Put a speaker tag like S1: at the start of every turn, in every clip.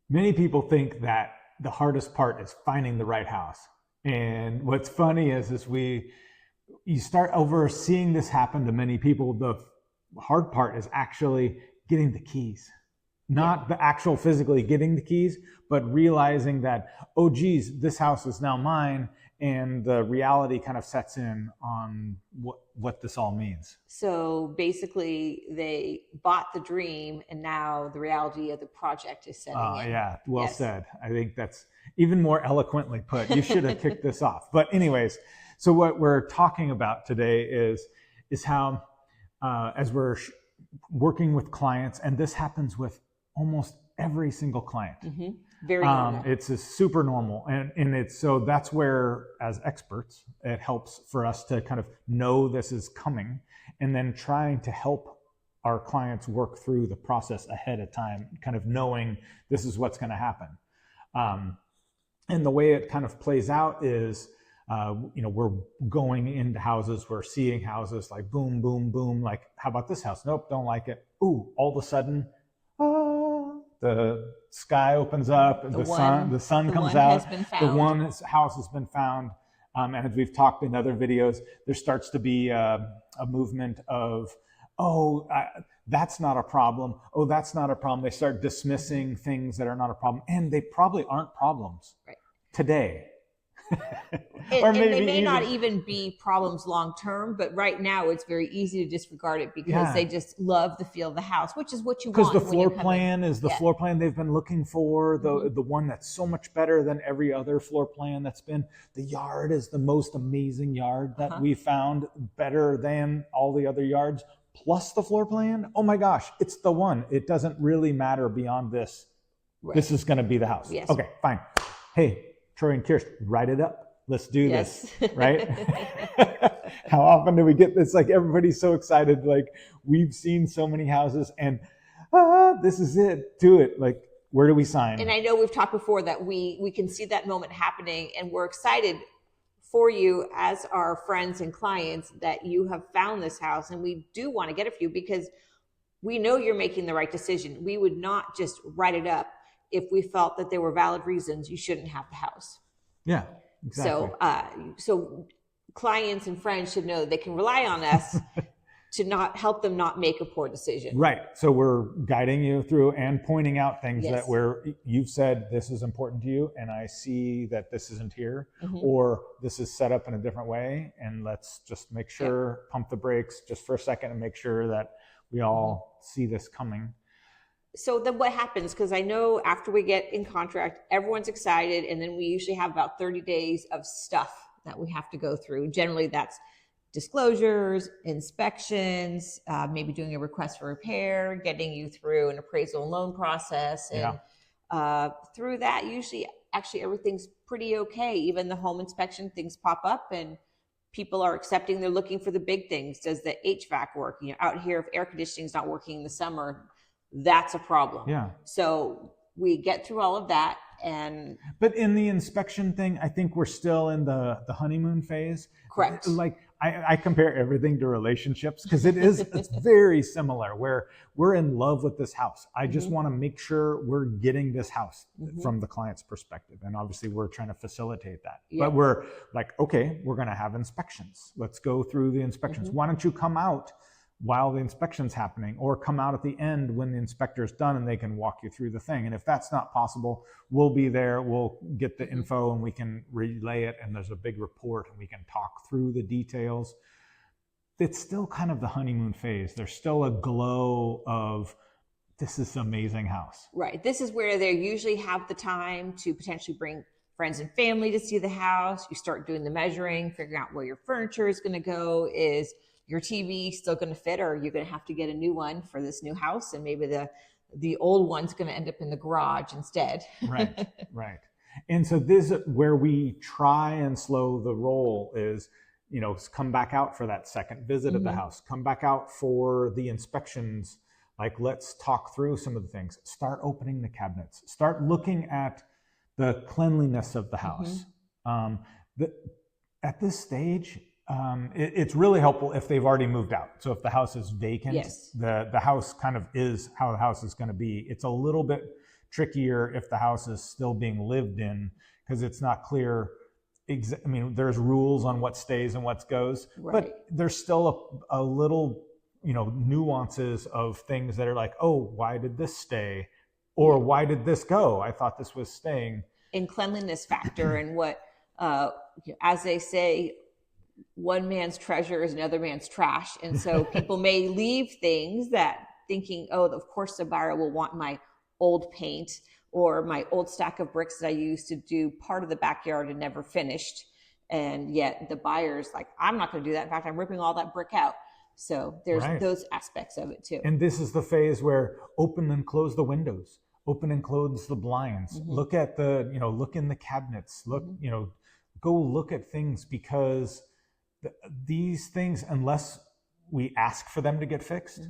S1: Many people think that the hardest part is finding the right house. And what's funny is you start overseeing this happen to many people. The hard part is actually getting the keys, not the actual physically getting the keys, but realizing that, oh geez, this house is now mine. And the reality kind of sets in on what this all means.
S2: So basically they bought the dream and now the reality of the project is setting in.
S1: Yeah, well said. I think that's even more eloquently put. You should have kicked this off. But anyways, so what we're talking about today is how as we're working with clients, and this happens with almost every single client.
S2: Mm-hmm. Very normal.
S1: It's a super normal. And it's, so that's where, as experts, it helps for us to kind of know this is coming and then trying to help our clients work through the process ahead of time, kind of knowing this is what's going to happen. And the way it kind of plays out is, we're going into houses, we're seeing houses like boom, boom, boom, like, how about this house? Nope, don't like it. Ooh, all of a sudden, the sky opens up, the sun comes out, the one house has been found. And as we've talked in other videos, there starts to be a movement of, that's not a problem. Oh, that's not a problem. They start dismissing things that are not a problem. And they probably aren't problems today.
S2: Or maybe they may not even be problems long term, but right now it's very easy to disregard it because they just love the feel of the house, which is what you want.
S1: Because the floor plan is the floor plan they've been looking for, the one that's so much better than every other floor plan that's been. The yard is the most amazing yard that we found, better than all the other yards, plus the floor plan. Oh my gosh, it's the one. It doesn't really matter beyond this. Right. This is going to be the house.
S2: Yes.
S1: Okay, fine. Hey, Troy and Kirsten, write it up. Let's do this, right? How often do we get this? Like, everybody's so excited. Like, we've seen so many houses and this is it. Do it. Like, where do we sign?
S2: And I know we've talked before that we can see that moment happening, and we're excited for you as our friends and clients that you have found this house, and we do want to get it for you because we know you're making the right decision. We would not just write it up if we felt that there were valid reasons you shouldn't have the house.
S1: Yeah. Exactly.
S2: So clients and friends should know they can rely on us to not help them not make a poor decision.
S1: Right. So we're guiding you through and pointing out things that where you've said this is important to you, and I see that this isn't here, or this is set up in a different way, and let's just make sure, pump the brakes just for a second and make sure that we all see this coming.
S2: So then what happens? Because I know after we get in contract, everyone's excited. And then we usually have about 30 days of stuff that we have to go through. Generally, that's disclosures, inspections, maybe doing a request for repair, getting you through an appraisal and loan process. And through that, usually actually everything's pretty okay. Even the home inspection, things pop up and people are accepting. They're looking for the big things. Does the HVAC work? Out here, if air conditioning is not working in the summer, that's a problem.
S1: Yeah.
S2: So we get through all of that.
S1: But in the inspection thing, I think we're still in the honeymoon phase.
S2: Correct.
S1: Like I compare everything to relationships because it's very similar where we're in love with this house. I just want to make sure we're getting this house from the client's perspective. And obviously we're trying to facilitate that. But we're like, okay, we're going to have inspections. Let's go through the inspections. Why don't you come out while the inspection's happening, or come out at the end when the inspector's done and they can walk you through the thing. And if that's not possible, we'll be there, we'll get the info and we can relay it, and there's a big report and we can talk through the details. It's still kind of the honeymoon phase. There's still a glow of, this is an amazing house.
S2: Right. This is where they usually have the time to potentially bring friends and family to see the house. You start doing the measuring, figuring out where your furniture is going to go. Is your TV still going to fit, or are you going to have to get a new one for this new house? And maybe the old one's going to end up in the garage instead.
S1: Right. And so this is where we try and slow the roll is, come back out for that second visit of the house, come back out for the inspections. Like, let's talk through some of the things, start opening the cabinets, start looking at the cleanliness of the house. At this stage, it's really helpful if they've already moved out. So if the house is vacant, the house kind of is how the house is going to be. It's a little bit trickier if the house is still being lived in, because it's not clear. I mean, there's rules on what stays and what goes, but there's still a little, nuances of things that are like, oh, why did this stay? Or why did this go? I thought this was staying.
S2: In cleanliness factor and what, as they say, one man's treasure is another man's trash. And so people may leave things that thinking, oh, of course the buyer will want my old paint or my old stack of bricks that I used to do part of the backyard and never finished. And yet the buyer's like, I'm not going to do that. In fact, I'm ripping all that brick out. So there's those aspects of it too.
S1: And this is the phase where open and close the windows, open and close the blinds, look at look in the cabinets, go look at things, because these things, unless we ask for them to get fixed,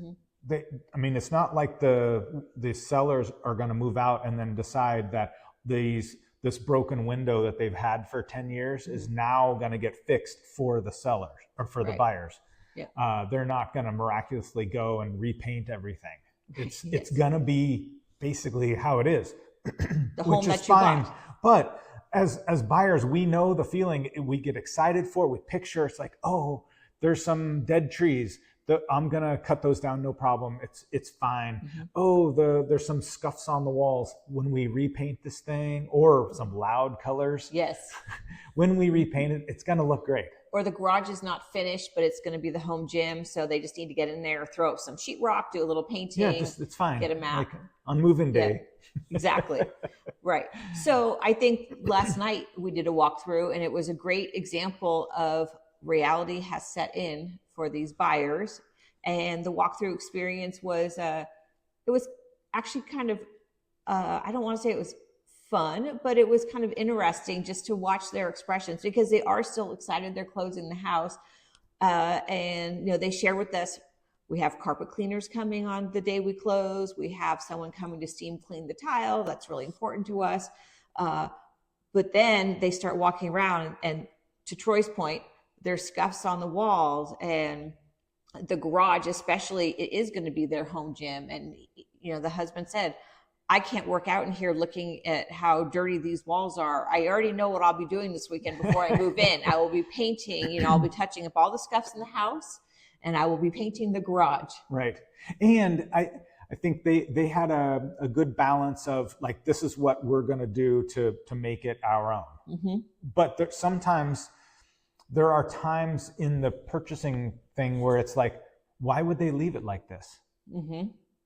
S1: it's not like the sellers are going to move out and then decide that this broken window that they've had for 10 years is now going to get fixed for the sellers or for the buyers. Yeah. They're not going to miraculously go and repaint everything. It's going to be basically how it is,
S2: the home which is that you fine. Bought.
S1: But as buyers, we know the feeling. We get excited for it. We picture, it's like, oh, there's some dead trees. I'm gonna cut those down, no problem. It's fine. Oh, there's some scuffs on the walls. When we repaint this thing, or some loud colors.
S2: Yes.
S1: When we repaint it, it's gonna look great.
S2: Or the garage is not finished, but it's gonna be the home gym, so they just need to get in there, throw up some sheetrock, do a little painting.
S1: Yeah, it's fine.
S2: Get a map.
S1: Like on move-in day.
S2: Yeah, exactly. Right. So I think last night we did a walkthrough, and it was a great example of reality has set in for these buyers. And the walkthrough experience was, it was actually kind of, I don't want to say it was fun, but it was kind of interesting just to watch their expressions, because they are still excited. They're closing the house. And, they share with us, we have carpet cleaners coming on the day we close. We have someone coming to steam clean the tile. That's really important to us. But then they start walking around, and to Troy's point, there's scuffs on the walls, and the garage, especially, it is going to be their home gym. And, the husband said, I can't work out in here looking at how dirty these walls are. I already know what I'll be doing this weekend before I move in. I will be painting, I'll be touching up all the scuffs in the house, and I will be painting the garage.
S1: Right. And I think they had a good balance of like, this is what we're going to do to make it our own. But sometimes there are times in the purchasing thing where it's like, why would they leave it like this?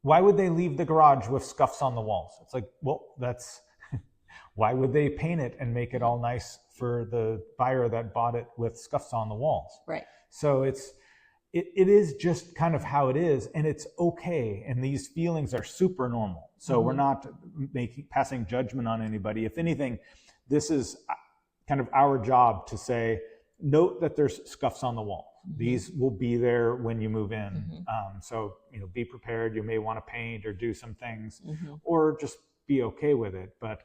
S1: Why would they leave the garage with scuffs on the walls? It's like, well, that's why would they paint it and make it all nice for the buyer that bought it with scuffs on the walls?
S2: Right.
S1: So it is just kind of how it is, and it's okay. And these feelings are super normal. So we're not passing judgment on anybody. If anything, this is kind of our job to say, note that there's scuffs on the wall. These will be there when you move in. So, be prepared. You may want to paint or do some things, or just be okay with it. But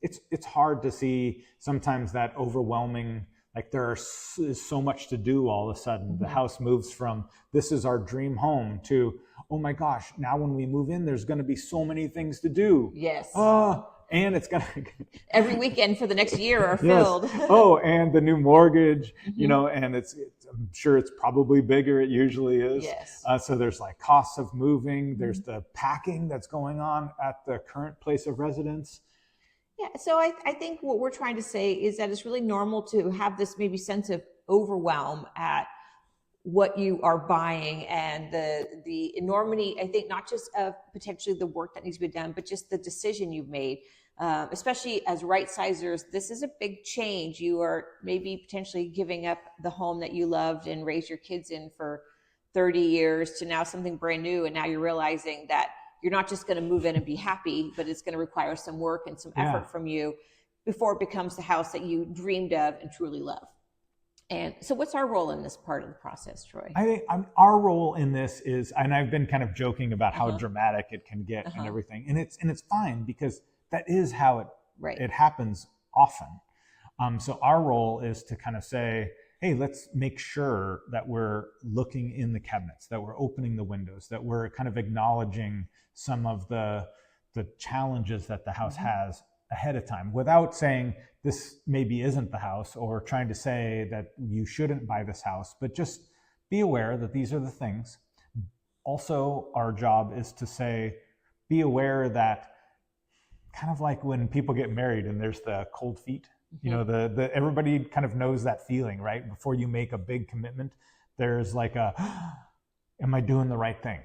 S1: it's hard to see sometimes that overwhelming, like is so much to do all of a sudden. The house moves from, this is our dream home, to, oh my gosh, now when we move in, there's going to be so many things to do.
S2: Yes.
S1: And it's gonna
S2: every weekend for the next year are filled.
S1: Yes. Oh, and the new mortgage, and I'm sure it's probably bigger. It usually is.
S2: Yes.
S1: So there's like costs of moving. There's the packing that's going on at the current place of residence.
S2: Yeah. So I think what we're trying to say is that it's really normal to have this maybe sense of overwhelm at what you are buying, and the enormity, I think, not just of potentially the work that needs to be done, but just the decision you've made. Especially as right-sizers, this is a big change. You are maybe potentially giving up the home that you loved and raised your kids in for 30 years to now something brand new. And now you're realizing that you're not just going to move in and be happy, but it's going to require some work and some effort from you before it becomes the house that you dreamed of and truly love. And so what's our role in this part of the process, Troy?
S1: I think our role in this is, and I've been kind of joking about how dramatic it can get and everything. And it's fine, because that is how it happens often. So our role is to kind of say, hey, let's make sure that we're looking in the cabinets, that we're opening the windows, that we're kind of acknowledging some of the the challenges that the house has ahead of time, without saying this maybe isn't the house, or trying to say that you shouldn't buy this house, but just be aware that these are the things. Also, our job is to say, be aware that, kind of like when people get married and there's the cold feet, you know, the everybody kind of knows that feeling, right? Before you make a big commitment, there's like a, am I doing the right thing?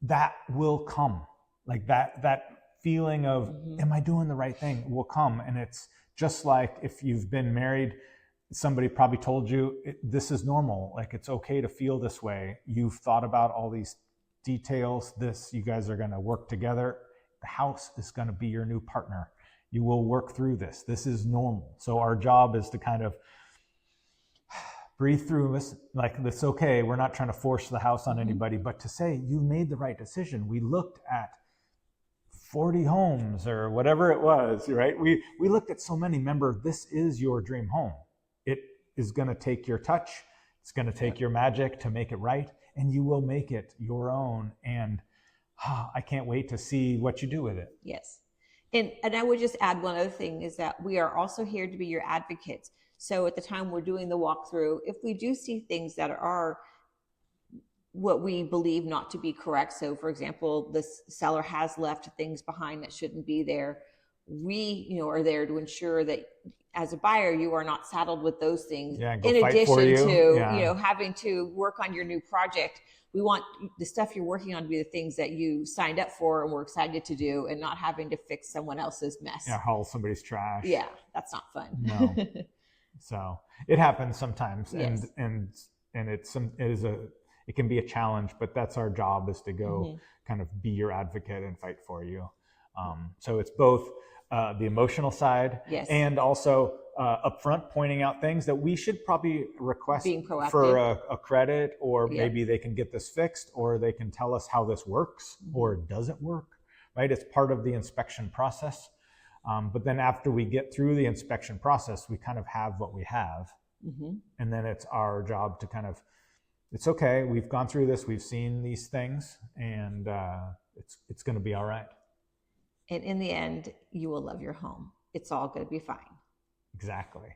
S1: That will come. Like that feeling of, am I doing the right thing, will come. And it's just like if you've been married, somebody probably told you this is normal. Like, it's okay to feel this way. You've thought about all these details. You guys are going to work together. The house is going to be your new partner. You will work through this. This is normal. So our job is to kind of breathe through this. Like, it's okay. We're not trying to force the house on anybody, but to say you made the right decision. We looked at 40 homes or whatever it was, right? We looked at so many. Remember, this is your dream home. It is going to take your touch. It's going to take your magic to make it right, and you will make it your own. And I can't wait to see what you do with it.
S2: Yes. And I would just add one other thing, is that we are also here to be your advocates. So at the time we're doing the walkthrough, if we do see things that are what we believe not to be correct, so for example, the seller has left things behind that shouldn't be there, we are there to ensure that as a buyer, you are not saddled with those things. In addition to having to work on your new project. We want the stuff you're working on to be the things that you signed up for and were excited to do, and not having to fix someone else's mess.
S1: Yeah, haul somebody's trash.
S2: Yeah, that's not fun.
S1: No. So it happens sometimes,
S2: Yes.
S1: and it can be a challenge, but that's our job, is to go kind of be your advocate and fight for you. So it's both the emotional side, and also upfront pointing out things that we should probably request for a credit, or maybe they can get this fixed, or they can tell us how this works or doesn't work, right? It's part of the inspection process. But then after we get through the inspection process, we kind of have what we have. And then it's our job to kind of, it's okay, we've gone through this, we've seen these things, and it's going to be all right.
S2: And in the end, you will love your home. It's all going to be fine.
S1: Exactly.